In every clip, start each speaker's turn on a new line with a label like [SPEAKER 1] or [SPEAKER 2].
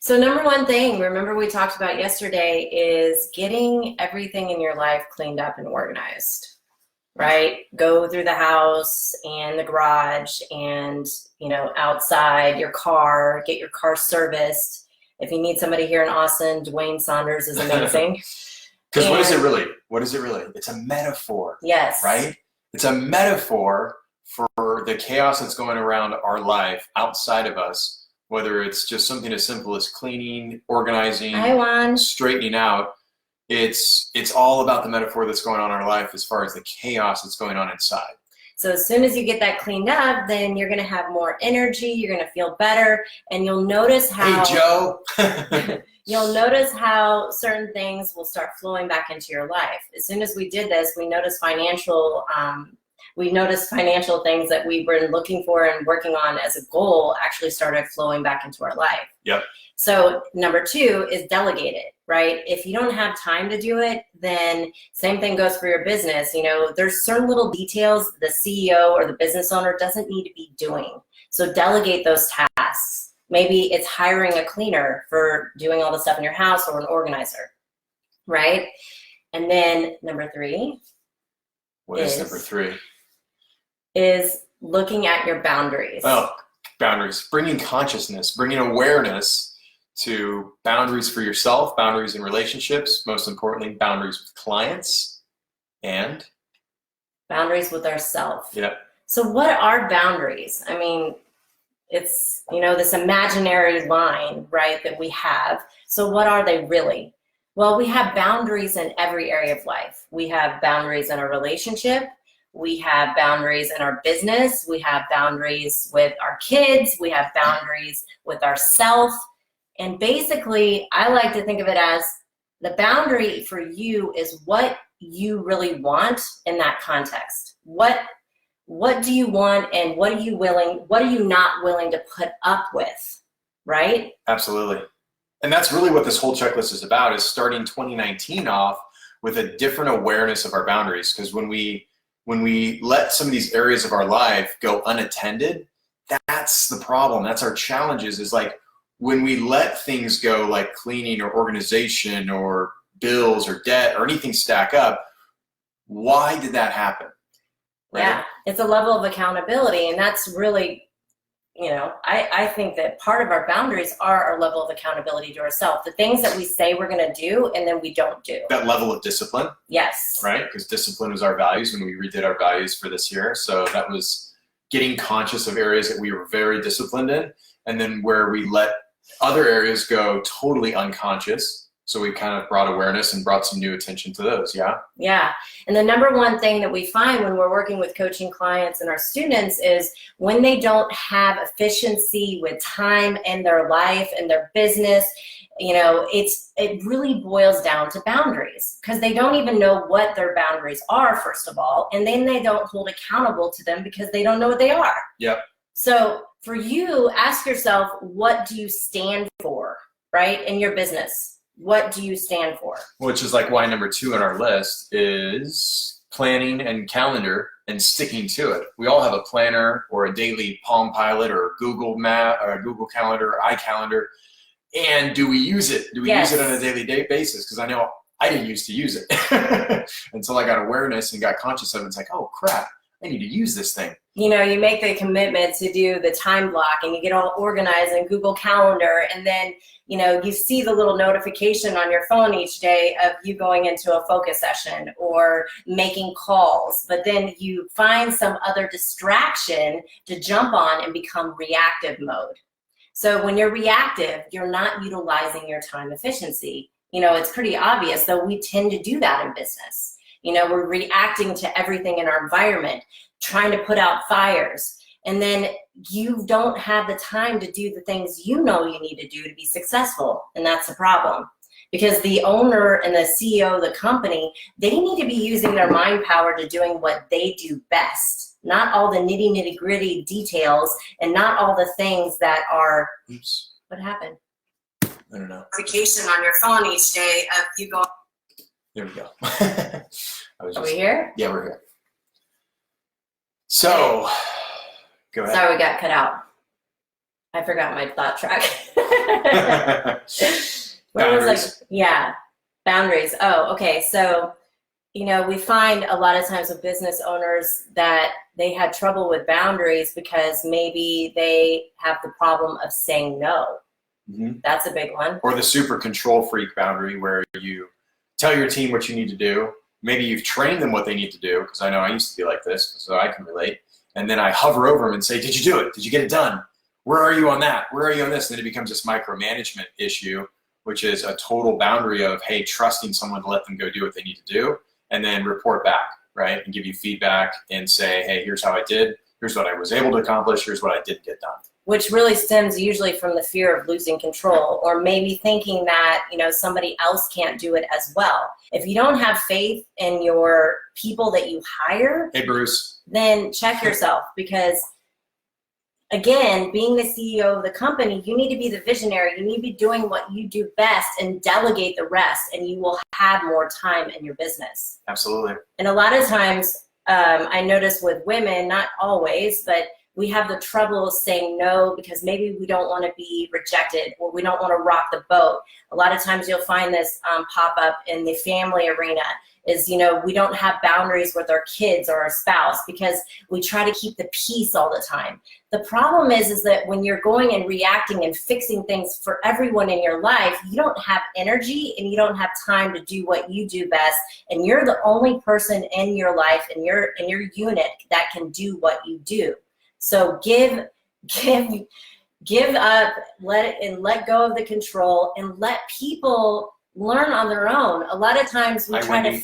[SPEAKER 1] So number one thing, remember we talked about yesterday, is getting everything in your life cleaned up and organized, right? Go through the house and the garage and, outside your car, get your car serviced. If you need somebody here in Austin, Dwayne Saunders is amazing.
[SPEAKER 2] Because what is it really? What is it really? It's a metaphor.
[SPEAKER 1] Yes.
[SPEAKER 2] Right? It's a metaphor for the chaos that's going around our life outside of us, whether it's just something as simple as cleaning, organizing, straightening out. It's all about the metaphor that's going on in our life as far as the chaos that's going on inside.
[SPEAKER 1] So as soon as you get that cleaned up, then you're going to have more energy, you're going to feel better, and you'll notice how...
[SPEAKER 2] Hey, Joe!
[SPEAKER 1] You'll notice how certain things will start flowing back into your life. As soon as we did this, we noticed financial things that we were looking for and working on as a goal actually started flowing back into our life.
[SPEAKER 2] Yep. So
[SPEAKER 1] number two is delegate it, right? If you don't have time to do it, then same thing goes for your business. There's certain little details the CEO or the business owner doesn't need to be doing. So delegate those tasks. Maybe it's hiring a cleaner for doing all the stuff in your house, or an organizer, right? And then number three.
[SPEAKER 2] What is number three?
[SPEAKER 1] Is looking at your boundaries.
[SPEAKER 2] Oh, boundaries. Bringing consciousness, bringing awareness to boundaries for yourself, boundaries in relationships, most importantly, boundaries with clients, and
[SPEAKER 1] boundaries with ourselves.
[SPEAKER 2] Yeah.
[SPEAKER 1] So what are boundaries? I mean, it's, this imaginary line, right, that we have. So what are they really? Well, we have boundaries in every area of life. We have boundaries in our relationship. We have boundaries in our business. We have boundaries with our kids. We have boundaries with ourselves. And basically, I like to think of it as the boundary for you is what you really want in that context. What do you want, and what are you not willing to put up with, right?
[SPEAKER 2] Absolutely. And that's really what this whole checklist is about, is starting 2019 off with a different awareness of our boundaries. Because when we let some of these areas of our life go unattended, that's the problem. That's our challenges, is like when we let things go, like cleaning or organization or bills or debt or anything stack up, why did that happen? Right?
[SPEAKER 1] Yeah, it's a level of accountability, and that's really, I think that part of our boundaries are our level of accountability to ourselves. The things that we say we're going to do and then we don't do.
[SPEAKER 2] That level of discipline.
[SPEAKER 1] Yes.
[SPEAKER 2] Right? Because discipline was our values when we redid our values for this year. So that was getting conscious of areas that we were very disciplined in, and then where we let other areas go totally unconscious. So we kind of brought awareness and brought some new attention to those, yeah?
[SPEAKER 1] Yeah, and the number one thing that we find when we're working with coaching clients and our students is when they don't have efficiency with time in their life and their business, it really boils down to boundaries, because they don't even know what their boundaries are, first of all, and then they don't hold accountable to them because they don't know what they are.
[SPEAKER 2] Yep.
[SPEAKER 1] So for you, ask yourself, what do you stand for, right, in your business? What do you stand for?
[SPEAKER 2] Which is like why number 2 on our list is planning and calendar and sticking to it. We all have a planner or a daily Palm Pilot or Google Map or Google Calendar or iCalendar. And do we use it? Do we use it on a daily basis? Because I know I didn't used to use it until I got awareness and got conscious of it. It's like, oh crap, I need to use this thing.
[SPEAKER 1] You make the commitment to do the time block and you get all organized in Google Calendar, and then you see the little notification on your phone each day of you going into a focus session or making calls, but then you find some other distraction to jump on and become reactive mode. So when you're reactive, you're not utilizing your time efficiency. It's pretty obvious, though we tend to do that in business. We're reacting to everything in our environment, trying to put out fires. And then you don't have the time to do the things you need to do to be successful. And that's the problem. Because the owner and the CEO of the company, they need to be using their mind power to doing what they do best. Not all the nitty gritty details, and not all the things that are...
[SPEAKER 2] Oops.
[SPEAKER 1] What happened?
[SPEAKER 2] I don't know.
[SPEAKER 1] Notification on your phone each day of you going...
[SPEAKER 2] There we go.
[SPEAKER 1] Are we here?
[SPEAKER 2] Yeah, we're here. So, go ahead.
[SPEAKER 1] Sorry, we got cut out. I forgot my thought track.
[SPEAKER 2] Boundaries.
[SPEAKER 1] Yeah, boundaries. Oh, okay. So, we find a lot of times with business owners that they had trouble with boundaries because maybe they have the problem of saying no. Mm-hmm. That's a big one.
[SPEAKER 2] Or the super control freak boundary where you tell your team what you need to do. Maybe you've trained them what they need to do, because I know I used to be like this, so I can relate. And then I hover over them and say, did you do it? Did you get it done? Where are you on that? Where are you on this? And then it becomes this micromanagement issue, which is a total boundary of, hey, trusting someone to let them go do what they need to do, and then report back, right? And give you feedback and say, hey, here's how I did. Here's what I was able to accomplish. Here's what I didn't get done.
[SPEAKER 1] Which really stems usually from the fear of losing control, or maybe thinking that, somebody else can't do it as well. If you don't have faith in your people that you hire,
[SPEAKER 2] hey, Bruce,
[SPEAKER 1] then check yourself, because again, being the CEO of the company, you need to be the visionary. You need to be doing what you do best and delegate the rest, and you will have more time in your business.
[SPEAKER 2] Absolutely.
[SPEAKER 1] And a lot of times, I notice with women, not always, but we have the trouble of saying no because maybe we don't want to be rejected, or we don't want to rock the boat. A lot of times you'll find this pop up in the family arena is, we don't have boundaries with our kids or our spouse because we try to keep the peace all the time. The problem is that when you're going and reacting and fixing things for everyone in your life, you don't have energy and you don't have time to do what you do best. And you're the only person in your life and your unit that can do what you do. So give up, let go of the control, and let people learn on their own. A lot of times we try to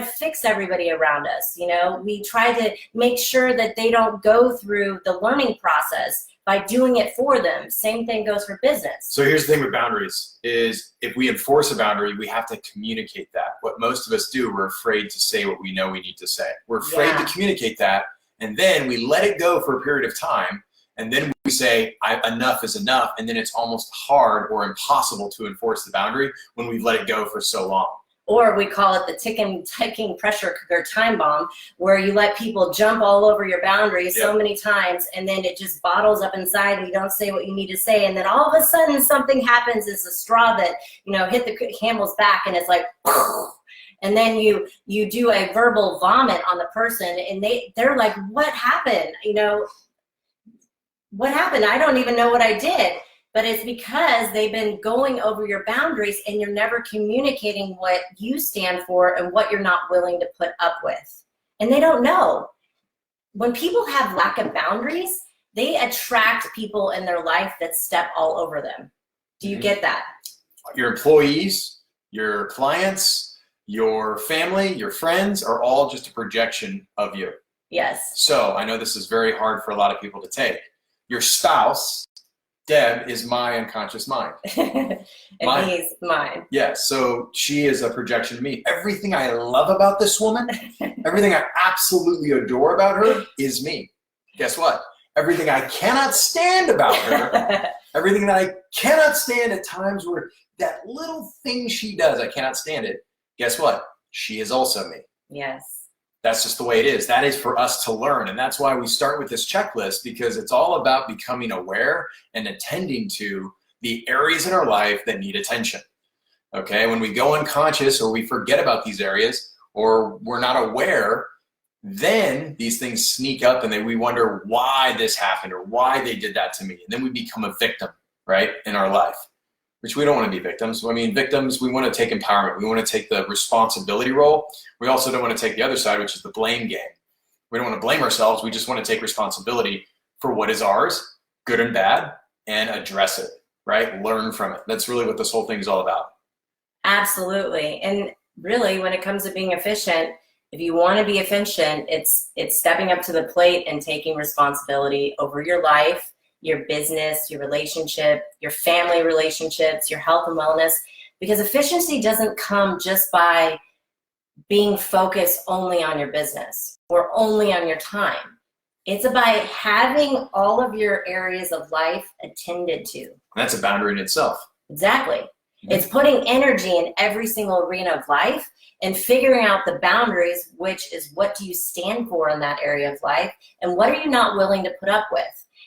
[SPEAKER 1] fix everybody around us. We try to make sure that they don't go through the learning process by doing it for them. Same thing goes for business.
[SPEAKER 2] So here's the thing with boundaries is if we enforce a boundary, we have to communicate that. What most of us do, we're afraid to say what we know we need to say. We're afraid to communicate that. And then we let it go for a period of time, and then we say, enough is enough, and then it's almost hard or impossible to enforce the boundary when we've let it go for so long.
[SPEAKER 1] Or we call it the ticking pressure cooker time bomb, where you let people jump all over your boundaries so many times, and then it just bottles up inside, and you don't say what you need to say, and then all of a sudden something happens. It's a straw that hit the camel's back, and it's like, and then you do a verbal vomit on the person, and they're like, what happened? What happened? I don't even know what I did. But it's because they've been going over your boundaries, and you're never communicating what you stand for and what you're not willing to put up with. And they don't know. When people have lack of boundaries, they attract people in their life that step all over them. Do you get that?
[SPEAKER 2] Your employees, your clients, your family, your friends are all just a projection of you.
[SPEAKER 1] Yes.
[SPEAKER 2] So I know this is very hard for a lot of people to take. Your spouse, Deb, is my unconscious mind.
[SPEAKER 1] And he's mine.
[SPEAKER 2] Yeah, so she is a projection of me. Everything I love about this woman, everything I absolutely adore about her is me. Guess what? Everything I cannot stand about her, everything that I cannot stand at times where that little thing she does, I cannot stand it. Guess what? She is also me.
[SPEAKER 1] Yes.
[SPEAKER 2] That's just the way it is. That is for us to learn. And that's why we start with this checklist, because it's all about becoming aware and attending to the areas in our life that need attention. Okay? When we go unconscious or we forget about these areas or we're not aware, then these things sneak up and we wonder why this happened or why they did that to me. And then we become a victim, right, in our life, which we don't want to be victims. I mean, victims, we want to take empowerment. We want to take the responsibility role. We also don't want to take the other side, which is the blame game. We don't want to blame ourselves. We just want to take responsibility for what is ours, good and bad, and address it, right? Learn from it. That's really what this whole thing is all about. Absolutely.
[SPEAKER 1] And really, when it comes to being efficient, if you want to be efficient, it's stepping up to the plate and taking responsibility over your life, your business, your relationship, your family relationships, your health and wellness, because efficiency doesn't come just by being focused only on your business or only on your time. It's about having all of your areas of life attended to.
[SPEAKER 2] That's a boundary in itself.
[SPEAKER 1] Exactly. Mm-hmm. It's putting energy in every single arena of life and figuring out the boundaries, which is what do you stand for in that area of life and what are you not willing to put up with.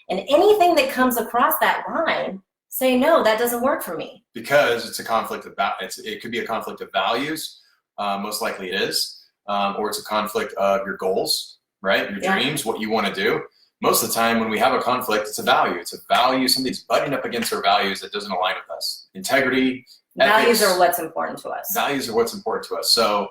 [SPEAKER 1] And anything that comes across that line, say, no, that doesn't work for me.
[SPEAKER 2] Because it's a conflict of, it could be a conflict of values, most likely it is, or it's a conflict of your goals, right? Your dreams, what you want to do. Most of the time when we have a conflict, it's a value. It's a value, somebody's butting up against our values that doesn't align with us. Integrity,
[SPEAKER 1] values
[SPEAKER 2] ethics,
[SPEAKER 1] are what's important to us.
[SPEAKER 2] Values are what's important to us. So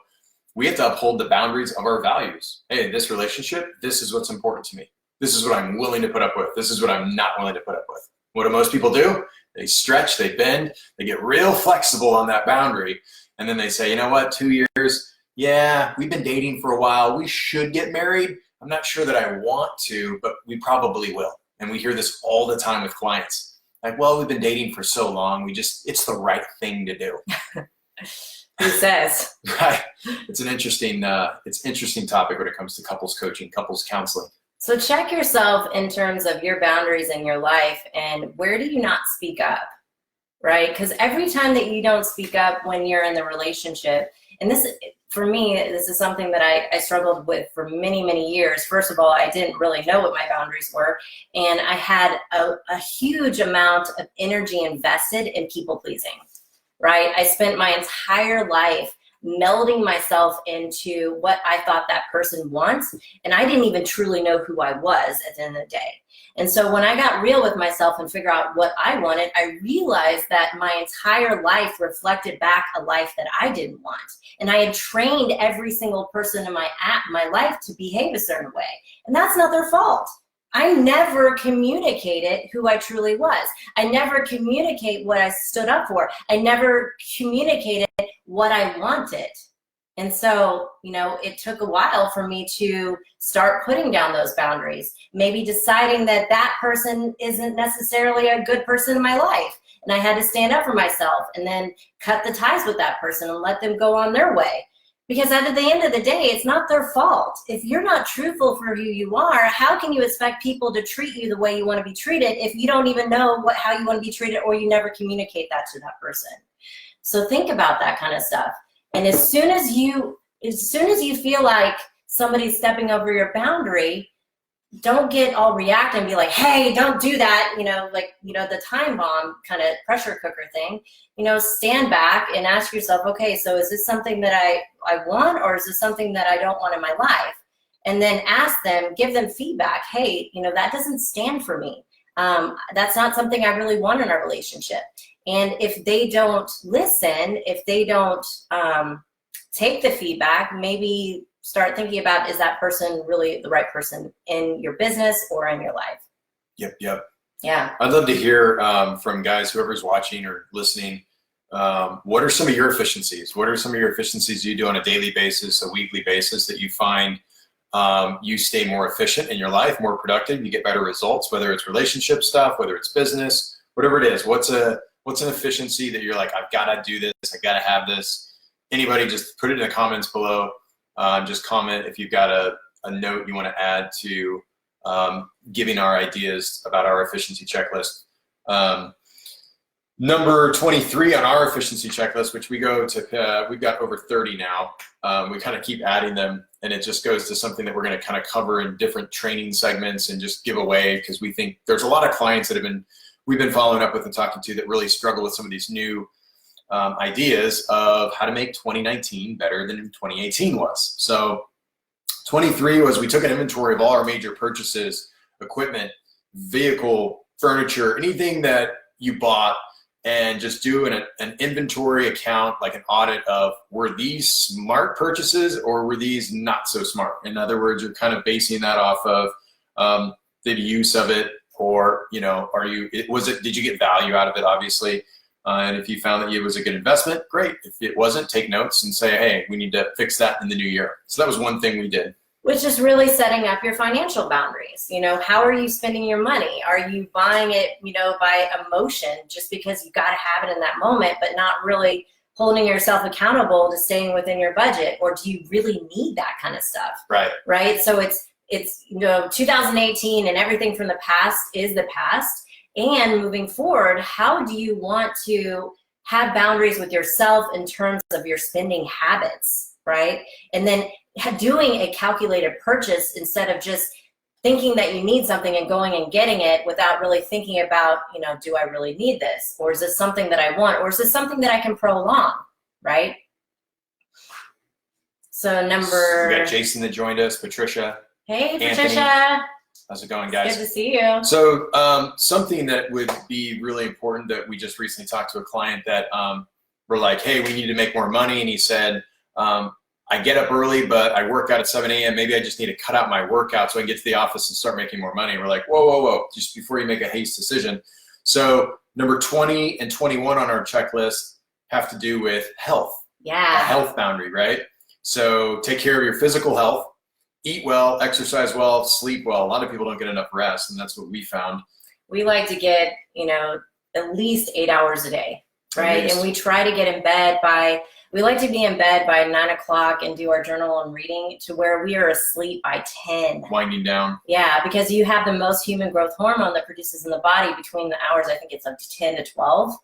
[SPEAKER 2] we have to uphold the boundaries of our values. Hey, this relationship, this is what's important to me. This is what I'm willing to put up with. This is what I'm not willing to put up with. What do most people do? They stretch, they bend, they get real flexible on that boundary. And then they say, you know what, 2 years, yeah, we've been dating for a while. We should get married. I'm not sure that I want to, but we probably will. And we hear this all the time with clients. Like, well, we've been dating for so long. It's the right thing to do.
[SPEAKER 1] Who says?
[SPEAKER 2] Right. It's an interesting topic when it comes to couples coaching, couples counseling.
[SPEAKER 1] So check yourself in terms of your boundaries in your life and where do you not speak up, right? Because every time that you don't speak up when you're in the relationship, and this, for me, this is something that I struggled with for many, many years. First of all, I didn't really know what my boundaries were, and I had a huge amount of energy invested in people pleasing, right? I spent my entire life melding myself into what I thought that person wants, and I didn't even truly know who I was at the end of the day. And so when I got real with myself and figure out what I wanted, I realized that my entire life reflected back a life that I didn't want. And I had trained every single person in my life to behave a certain way. And that's not their fault. I never communicated who I truly was. I never communicated what I stood up for. I never communicated what I wanted. And so, it took a while for me to start putting down those boundaries, maybe deciding that that person isn't necessarily a good person in my life. And I had to stand up for myself and then cut the ties with that person and let them go on their way. Because at the end of the day, it's not their fault. If you're not truthful for who you are, how can you expect people to treat you the way you want to be treated if you don't even know how you want to be treated or you never communicate that to that person? So think about that kind of stuff. And as soon as you feel like somebody's stepping over your boundary, don't get all reactive and be like, hey, don't do that, the time bomb kind of pressure cooker thing. Stand back and ask yourself, okay, so is this something that I want, or is this something that I don't want in my life? And then ask them, give them feedback. Hey, that doesn't stand for me. That's not something I really want in our relationship. And if they don't listen, if they don't take the feedback, maybe start thinking about, is that person really the right person in your business or in your life?
[SPEAKER 2] Yep.
[SPEAKER 1] Yeah.
[SPEAKER 2] I'd love to hear from guys, whoever's watching or listening, what are some of your efficiencies? What are some of your efficiencies you do on a daily basis, a weekly basis, that you find you stay more efficient in your life, more productive, you get better results, whether it's relationship stuff, whether it's business, whatever it is. What's an efficiency that you're like, I've got to do this, I got to have this? Anybody, just put it in the comments below. Just comment if you've got a note you want to add to giving our ideas about our efficiency checklist. Number 23 on our efficiency checklist, which we go to, we've got over 30 now. We kind of keep adding them, and it just goes to something that we're going to kind of cover in different training segments and just give away, because we think there's a lot of clients that we've been following up with and talking to that really struggle with some of these new ideas of how to make 2019 better than 2018 was. So 23 was, we took an inventory of all our major purchases, equipment, vehicle, furniture, anything that you bought, and just do an inventory account, like an audit of, were these smart purchases or were these not so smart? In other words, you're kind of basing that off of the use of it, or did you get value out of it, obviously? And if you found that it was a good investment, great. If it wasn't, take notes and say, hey, we need to fix that in the new year. So that was one thing we did.
[SPEAKER 1] Which is really setting up your financial boundaries. How are you spending your money? Are you buying it, by emotion, just because you got to have it in that moment, but not really holding yourself accountable to staying within your budget? Or do you really need that kind of stuff? Right. So it's 2018, and everything from the past is the past. And moving forward, how do you want to have boundaries with yourself in terms of your spending habits, right? And then doing a calculated purchase instead of just thinking that you need something and going and getting it without really thinking about, do I really need this? Or is this something that I want? Or is this something that I can prolong, right? So we
[SPEAKER 2] got Jason that joined us, Patricia.
[SPEAKER 1] Hey,
[SPEAKER 2] Anthony.
[SPEAKER 1] Patricia.
[SPEAKER 2] How's it going, guys?
[SPEAKER 1] Good to see you.
[SPEAKER 2] So something that would be really important that we just recently talked to a client that we're like, hey, we need to make more money. And he said, I get up early, but I work out at 7 a.m. Maybe I just need to cut out my workout so I can get to the office and start making more money. And we're like, whoa, just before you make a hasty decision. So number 20 and 21 on our checklist have to do with health.
[SPEAKER 1] Yeah.
[SPEAKER 2] A health boundary, right? So take care of your physical health, eat well, exercise well, sleep well. A lot of people don't get enough rest, and that's what we found.
[SPEAKER 1] We like to get, at least 8 hours a day, right? And we try to get in bed we like to be in bed by 9 o'clock and do our journal and reading to where we are asleep by 10.
[SPEAKER 2] Winding down.
[SPEAKER 1] Yeah, because you have the most human growth hormone that produces in the body between the hours, I think it's up to 10 to 12.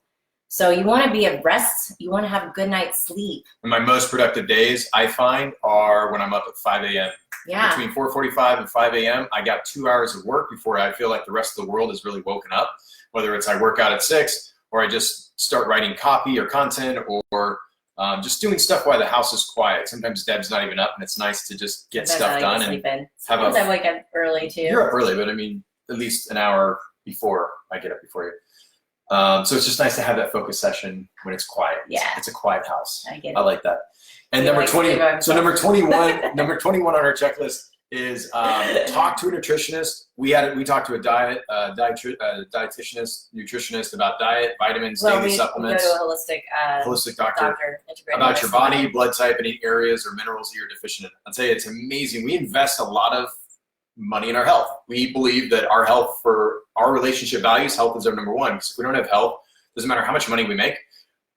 [SPEAKER 1] So you want to be at rest. You want to have a good night's sleep.
[SPEAKER 2] And my most productive days, I find, are when I'm up at 5 a.m.
[SPEAKER 1] Yeah.
[SPEAKER 2] Between 4:45 and 5 a.m., I got 2 hours of work before I feel like the rest of the world is really woken up. Whether it's I work out at 6 or I just start writing copy or content or just doing stuff while the house is quiet. Sometimes Deb's not even up, and it's nice to just get stuff done. And
[SPEAKER 1] sometimes I wake up early too.
[SPEAKER 2] You're up early, but I mean, at least an hour before I get up before you. So it's just nice to have that focus session when it's quiet.
[SPEAKER 1] Yeah.
[SPEAKER 2] It's a quiet house.
[SPEAKER 1] I get it.
[SPEAKER 2] I like that. And number 20, so number 21, number 21 on our checklist is talk to a nutritionist. We talked to a dietitianist, nutritionist about diet, vitamins, daily supplements.
[SPEAKER 1] We go to a
[SPEAKER 2] holistic doctor about your body, blood type, any areas or minerals that you're deficient in. I'd say it's amazing. We invest a lot of money in our health. We believe that our health, for our relationship values, health is our number one. Because if we don't have health, doesn't matter how much money we make,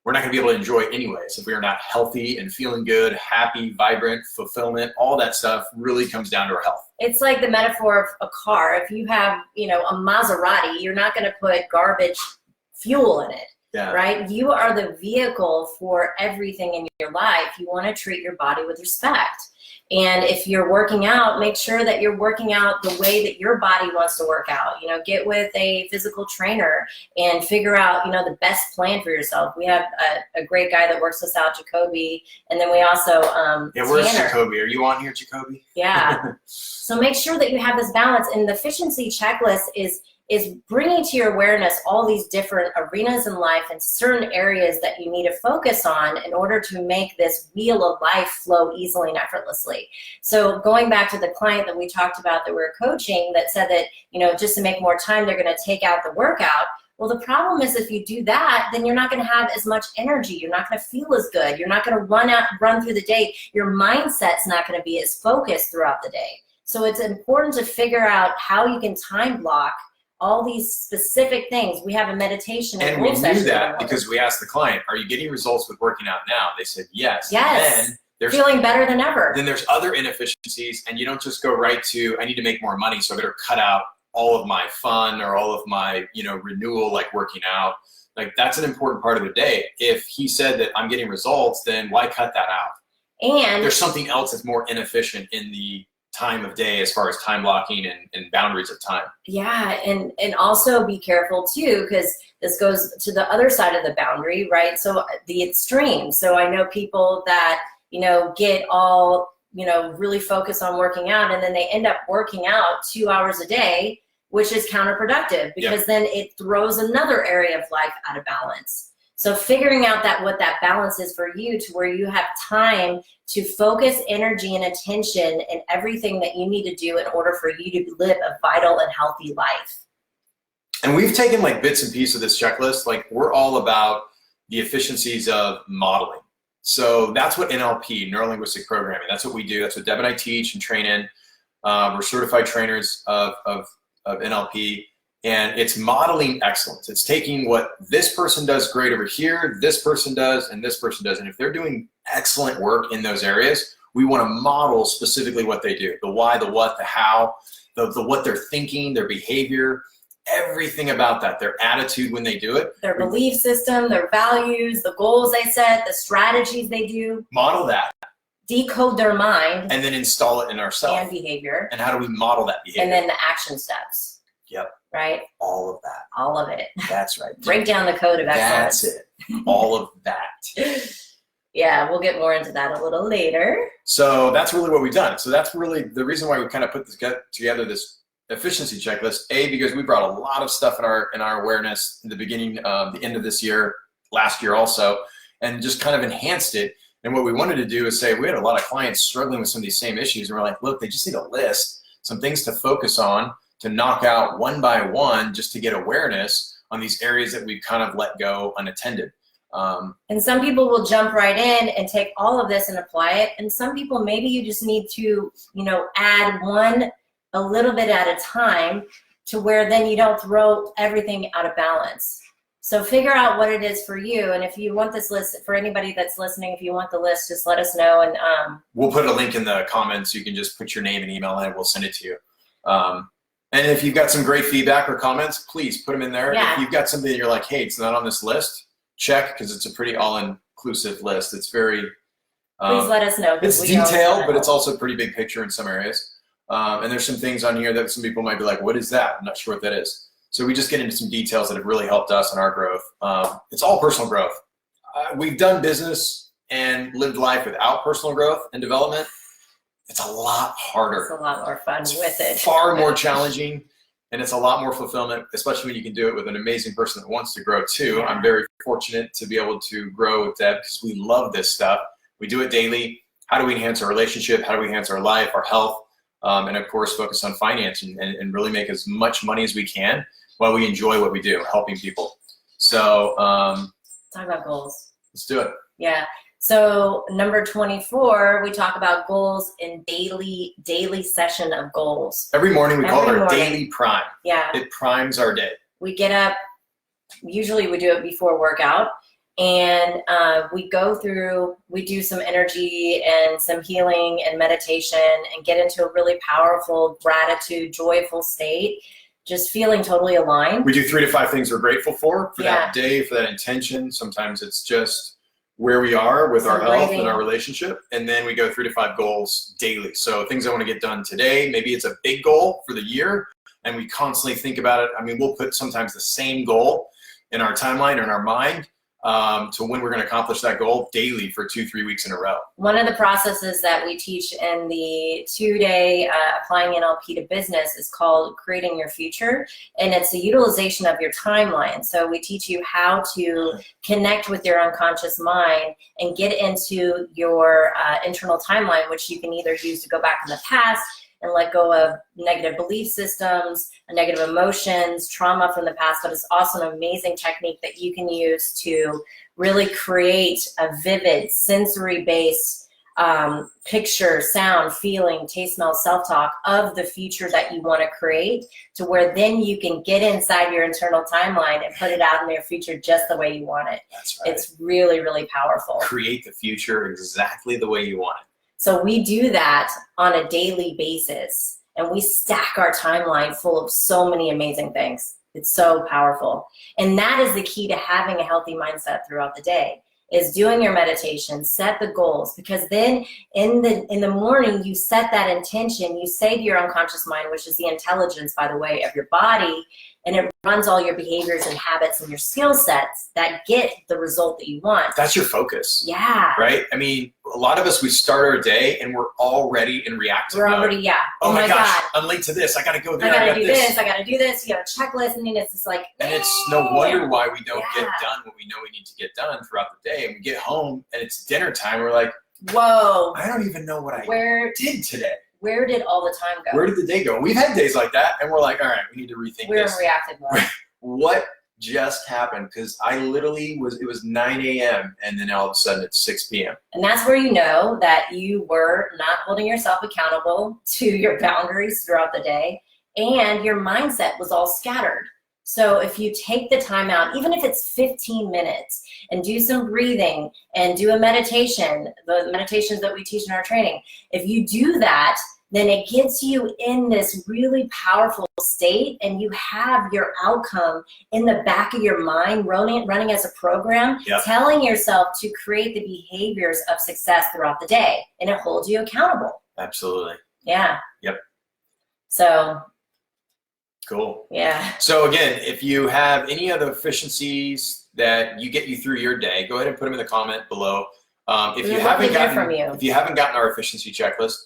[SPEAKER 2] we're not gonna be able to enjoy it anyways. If we are not healthy and feeling good, happy, vibrant, fulfillment, all that stuff really comes down to our health.
[SPEAKER 1] It's like the metaphor of a car. If you have, a Maserati, you're not gonna put garbage fuel in it. Yeah. Right? You are the vehicle for everything in your life. You wanna treat your body with respect. And if you're working out, make sure that you're working out the way that your body wants to work out. Get with a physical trainer and figure out, the best plan for yourself. We have a great guy that works us out, Jacoby. And then we also,
[SPEAKER 2] yeah, where's Tanner. Jacoby? Are you on here, Jacoby?
[SPEAKER 1] Yeah. So make sure that you have this balance. And the efficiency checklist is bringing to your awareness all these different arenas in life and certain areas that you need to focus on in order to make this wheel of life flow easily and effortlessly. So going back to the client that we talked about that we're coaching that said that, just to make more time, they're going to take out the workout. Well, the problem is if you do that, then you're not going to have as much energy. You're not going to feel as good. You're not going to run through the day. Your mindset's not going to be as focused throughout the day. So it's important to figure out how you can time block all these specific things. We have a meditation
[SPEAKER 2] and we knew that because we asked the client, are you getting results with working out now? They said yes.
[SPEAKER 1] Yes.
[SPEAKER 2] And then
[SPEAKER 1] feeling better than ever.
[SPEAKER 2] Then there's other inefficiencies, and you don't just go right to, I need to make more money, so I better cut out all of my fun or all of my, renewal, like working out. Like, that's an important part of the day. If he said that I'm getting results, then why cut that out?
[SPEAKER 1] And
[SPEAKER 2] there's something else that's more inefficient in the time of day as far as time blocking and boundaries of time.
[SPEAKER 1] Yeah, and also be careful too, because this goes to the other side of the boundary, right? So the extreme. So I know people that, get all, really focused on working out, and then they end up working out 2 hours a day, which is counterproductive because then it throws another area of life out of balance. So figuring out what that balance is for you to where you have time to focus energy and attention and everything that you need to do in order for you to live a vital and healthy life.
[SPEAKER 2] And we've taken like bits and pieces of this checklist. Like, we're all about the efficiencies of modeling. So that's what NLP, neuro-linguistic programming, that's what we do. That's what Deb and I teach and train in. We're certified trainers of NLP. And it's modeling excellence. It's taking what this person does great over here, this person does, and this person does. And if they're doing excellent work in those areas, we want to model specifically what they do. The why, the what, the how, the what they're thinking, their behavior, everything about that, their attitude when they do it.
[SPEAKER 1] Their belief system, their values, the goals they set, the strategies they do.
[SPEAKER 2] Model that.
[SPEAKER 1] decode their mind,
[SPEAKER 2] and then install it in ourselves.
[SPEAKER 1] And behavior.
[SPEAKER 2] And how do we model that behavior?
[SPEAKER 1] And then the action steps.
[SPEAKER 2] Yep.
[SPEAKER 1] Right?
[SPEAKER 2] All of that.
[SPEAKER 1] All of it.
[SPEAKER 2] That's right.
[SPEAKER 1] Break down the code of excellence.
[SPEAKER 2] That's it. All of that.
[SPEAKER 1] Yeah, we'll get more into that a little later.
[SPEAKER 2] So that's really what we've done. So that's really the reason why we kind of put this, together this efficiency checklist. Because we brought a lot of stuff in our awareness in the beginning, the end of this year, last year also, and just kind of enhanced it. And what we wanted to do is say, we had a lot of clients struggling with some of these same issues. And we're like, look, they just need a list, some things to focus on, to knock out one by one, just to get awareness on these areas that we've kind of let go unattended.
[SPEAKER 1] And some people will jump right in and take all of this and apply it. And some people, maybe you just need to, add one a little bit at a time to where then you don't throw everything out of balance. So figure out what it is for you. And if you want this list, for anybody that's listening, if you want the list, just let us know. And
[SPEAKER 2] we'll put a link in the comments. You can just put your name and email in and we'll send it to you. And if you've got some great feedback or comments, please put them in there.
[SPEAKER 1] Yeah.
[SPEAKER 2] If you've got something that you're like, hey, it's not on this list, check, because it's a pretty all-inclusive list. It's very
[SPEAKER 1] please let us know.
[SPEAKER 2] It's detailed, but it's also a pretty big picture in some areas. And there's some things on here that some people might be like, what is that? I'm not sure what that is. So we just get into some details that have really helped us in our growth. It's all personal growth. We've done business and lived life without personal growth and development. It's a lot harder.
[SPEAKER 1] It's a lot more fun with it.
[SPEAKER 2] Far more challenging, and it's a lot more fulfillment, especially when you can do it with an amazing person that wants to grow too. I'm very fortunate to be able to grow with Deb because we love this stuff. We do it daily. How do we enhance our relationship? How do we enhance our life, our health? And of course, focus on finance and really make as much money as we can while we enjoy what we do, helping people. So
[SPEAKER 1] talk about goals.
[SPEAKER 2] Let's do it.
[SPEAKER 1] Yeah. So number 24, we talk about goals in daily session of goals.
[SPEAKER 2] Every morning we call it our daily prime.
[SPEAKER 1] Yeah.
[SPEAKER 2] It primes our day.
[SPEAKER 1] We get up, usually we do it before workout, and we do some energy and some healing and meditation and get into a really powerful gratitude, joyful state, just feeling totally aligned.
[SPEAKER 2] We do 3 to 5 things we're grateful for that day, for that intention. Sometimes it's just where we are with our health and our relationship, and then we go 3 to 5 goals daily. So things I want to get done today, maybe it's a big goal for the year, and we constantly think about it. I mean, we'll put sometimes the same goal in our timeline or in our mind to when we're going to accomplish that goal daily for 2-3 weeks in a row. One
[SPEAKER 1] of the processes that we teach in the 2-day applying NLP to business is called creating your future, and it's the utilization of your timeline. So we teach you how to connect with your unconscious mind and get into your internal timeline, which you can either use to go back in the past and let go of negative belief systems, negative emotions, trauma from the past, but it's also an amazing technique that you can use to really create a vivid, sensory-based picture, sound, feeling, taste, smell, self-talk of the future that you want to create, to where then you can get inside your internal timeline and put it out in your future just the way you want it.
[SPEAKER 2] That's right.
[SPEAKER 1] It's really, really powerful.
[SPEAKER 2] Create the future exactly the way you want it.
[SPEAKER 1] So we do that on a daily basis, and we stack our timeline full of so many amazing things. It's so powerful. And that is the key to having a healthy mindset throughout the day, is doing your meditation, set the goals, because then in the morning you set that intention, you say to your unconscious mind, which is the intelligence, by the way, of your body, and it runs all your behaviors and habits and your skill sets that get the result that you want.
[SPEAKER 2] That's your focus.
[SPEAKER 1] Yeah.
[SPEAKER 2] Right? I mean, a lot of us, we start our day and we're already in reactive mode.
[SPEAKER 1] We're already, yeah.
[SPEAKER 2] Oh my gosh, I'm late to this. I got to go there.
[SPEAKER 1] I got to do this. I got to do this. You got a checklist, and then it's just like,
[SPEAKER 2] and it's no wonder why we don't get done what we know we need to get done throughout the day. And we get home and it's dinner time. We're like,
[SPEAKER 1] whoa.
[SPEAKER 2] I don't even know what I did today.
[SPEAKER 1] Where did all the time go?
[SPEAKER 2] Where did the day go? We've had days like that, and we're like, all right, we need to rethink this.
[SPEAKER 1] We're in reactive mode.
[SPEAKER 2] What just happened? Because I literally it was 9 a.m. and then all of a sudden it's 6 p.m.
[SPEAKER 1] And that's where you know that you were not holding yourself accountable to your boundaries throughout the day, and your mindset was all scattered. So if you take the time out, even if it's 15 minutes, and do some breathing and do a meditation, the meditations that we teach in our training, if you do that, then it gets you in this really powerful state, and you have your outcome in the back of your mind running as a program, telling yourself to create the behaviors of success throughout the day, and it holds you accountable.
[SPEAKER 2] Absolutely.
[SPEAKER 1] Yeah.
[SPEAKER 2] Yep.
[SPEAKER 1] So
[SPEAKER 2] cool.
[SPEAKER 1] Yeah.
[SPEAKER 2] So again, if you have any other efficiencies that get you through your day, go ahead and put them in the comment below. If you haven't gotten our efficiency checklist,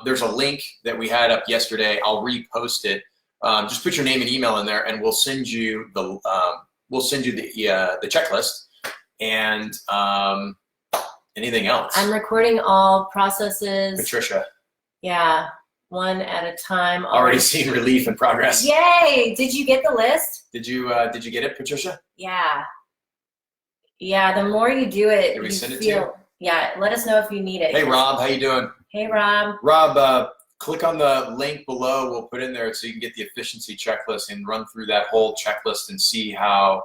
[SPEAKER 2] there's a link that we had up yesterday. I'll repost it. Just put your name and email in there, and we'll send you the checklist and anything else.
[SPEAKER 1] I'm recording all processes.
[SPEAKER 2] Patricia.
[SPEAKER 1] Yeah, one at a time.
[SPEAKER 2] Already seen relief and progress.
[SPEAKER 1] Yay! Did you get the list?
[SPEAKER 2] Did you get it, Patricia?
[SPEAKER 1] Yeah. Yeah, the more you do it,
[SPEAKER 2] Did we send it to you?
[SPEAKER 1] Yeah, let us know if you need it.
[SPEAKER 2] Hey, Rob, how you doing?
[SPEAKER 1] Hey, Rob.
[SPEAKER 2] Rob, click on the link below. We'll put in there so you can get the efficiency checklist and run through that whole checklist and see how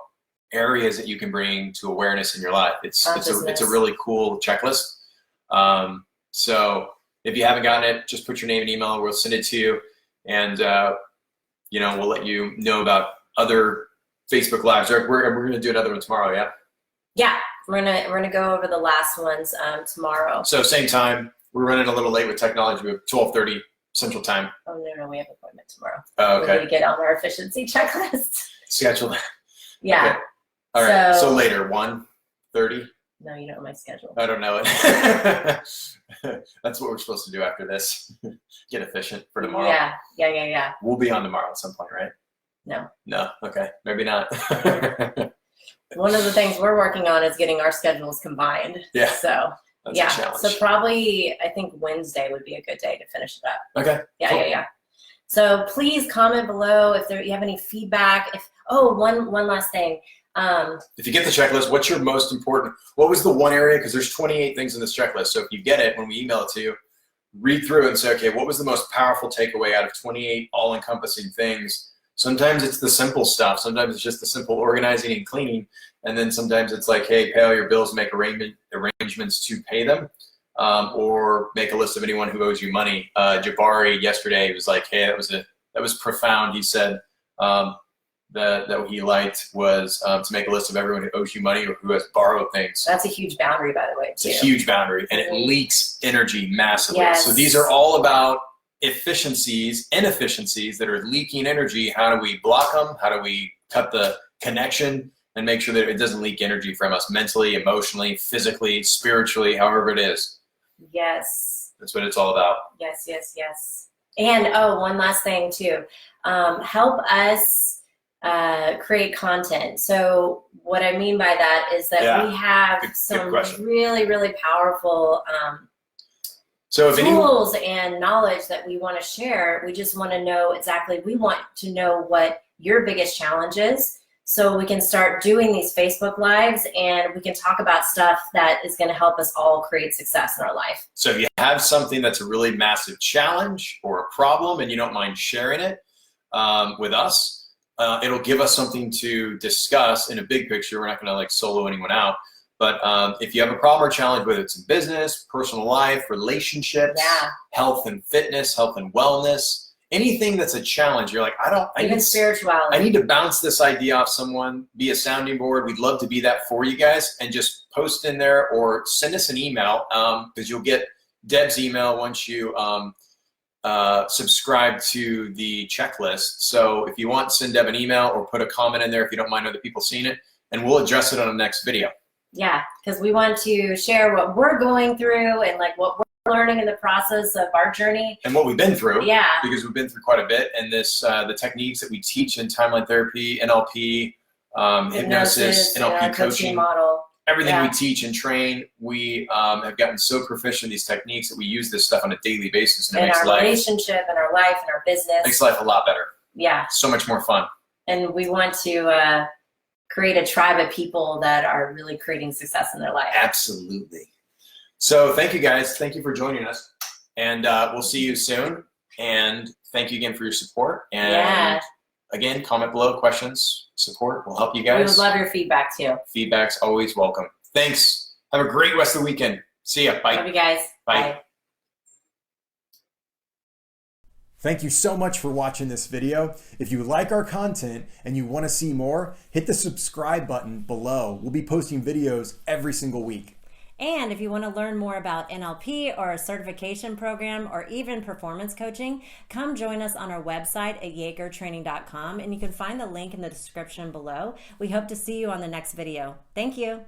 [SPEAKER 2] areas that you can bring to awareness in your life. It's a really cool checklist. So if you haven't gotten it, just put your name and email. We'll send it to you, and we'll let you know about other Facebook Lives. We're going to do another one tomorrow. Yeah. Yeah,
[SPEAKER 1] we're gonna go over the last ones tomorrow.
[SPEAKER 2] So same time. We're running a little late with technology. We're 12:30 Central Time.
[SPEAKER 1] Oh no, we have an appointment tomorrow.
[SPEAKER 2] Oh, okay.
[SPEAKER 1] We need to get on our efficiency checklist.
[SPEAKER 2] Schedule.
[SPEAKER 1] Yeah.
[SPEAKER 2] Okay. All right. So later, 1:30.
[SPEAKER 1] No, you don't know my schedule.
[SPEAKER 2] I don't know it. That's what we're supposed to do after this. Get efficient for tomorrow.
[SPEAKER 1] Yeah.
[SPEAKER 2] We'll be on tomorrow at some point, right?
[SPEAKER 1] No.
[SPEAKER 2] No. Okay. Maybe not.
[SPEAKER 1] One of the things we're working on is getting our schedules combined.
[SPEAKER 2] Yeah.
[SPEAKER 1] So
[SPEAKER 2] that's a challenge.
[SPEAKER 1] So probably I think Wednesday would be a good day to finish it up.
[SPEAKER 2] Okay.
[SPEAKER 1] Yeah,
[SPEAKER 2] cool.
[SPEAKER 1] Yeah. So please comment below if you have any feedback. One last thing.
[SPEAKER 2] If you get the checklist, what's your most important? What was the one area? Because there's 28 things in this checklist. So if you get it, when we email it to you, read through it and say, okay, what was the most powerful takeaway out of 28 all-encompassing things? Sometimes it's the simple stuff. Sometimes it's just the simple organizing and cleaning. And then sometimes it's like, hey, pay all your bills, make arrangements to pay them, or make a list of anyone who owes you money. Jabari yesterday was like, hey, that was profound. He said that he liked was to make a list of everyone who owes you money or who has borrowed things.
[SPEAKER 1] That's a huge boundary, by the way, too.
[SPEAKER 2] It's a huge boundary, and it leaks energy massively.
[SPEAKER 1] Yes.
[SPEAKER 2] So these are all about efficiencies, inefficiencies that are leaking energy. How do we block them? How do we cut the connection and make sure that it doesn't leak energy from us mentally, emotionally, physically, spiritually, however it is?
[SPEAKER 1] Yes.
[SPEAKER 2] That's what it's all about.
[SPEAKER 1] Yes. And one last thing too. Help us create content. So what I mean by that is that we have some really, really powerful tools and knowledge that we want to share. We just want to know we want to know what your biggest challenge is, so we can start doing these Facebook Lives and we can talk about stuff that is going to help us all create success in our life.
[SPEAKER 2] So if you have something that's a really massive challenge or a problem and you don't mind sharing it with us, it'll give us something to discuss in a big picture. We're not going to solo anyone out. But if you have a problem or challenge, whether it's in business, personal life, relationships, health and fitness, health and wellness, anything that's a challenge, you're like,
[SPEAKER 1] even spirituality.
[SPEAKER 2] I need to bounce this idea off someone, be a sounding board. We'd love to be that for you guys, and just post in there or send us an email, because you'll get Deb's email once you subscribe to the checklist. So if you want, send Deb an email or put a comment in there if you don't mind other people seeing it, and we'll address it on the next video. Yeah,
[SPEAKER 1] because we want to share what we're going through and what we're learning in the process of our journey.
[SPEAKER 2] And what we've been through.
[SPEAKER 1] Yeah.
[SPEAKER 2] Because we've been through quite a bit. And the techniques that we teach in timeline therapy, NLP, hypnosis, NLP coaching
[SPEAKER 1] model.
[SPEAKER 2] Everything we teach and train, we have gotten so proficient in these techniques that we use this stuff on a daily basis. And it makes
[SPEAKER 1] our relationship and our life and our business.
[SPEAKER 2] Makes life a lot better.
[SPEAKER 1] Yeah.
[SPEAKER 2] So much more fun.
[SPEAKER 1] And we want to create a tribe of people that are really creating success in their life.
[SPEAKER 2] Absolutely. So thank you guys. Thank you for joining us. And we'll see you soon. And thank you again for your support. And again, comment below, questions, support. We'll help you guys.
[SPEAKER 1] We would love your feedback too.
[SPEAKER 2] Feedback's always welcome. Thanks. Have a great rest of the weekend. See ya. Bye.
[SPEAKER 1] Love you guys.
[SPEAKER 2] Bye.
[SPEAKER 1] Bye.
[SPEAKER 3] Thank you so much for watching this video. If you like our content and you want to see more, hit the subscribe button below. We'll be posting videos every single week.
[SPEAKER 1] And if you want to learn more about NLP or a certification program or even performance coaching, come join us on our website at yagertraining.com, and you can find the link in the description below. We hope to see you on the next video. Thank you.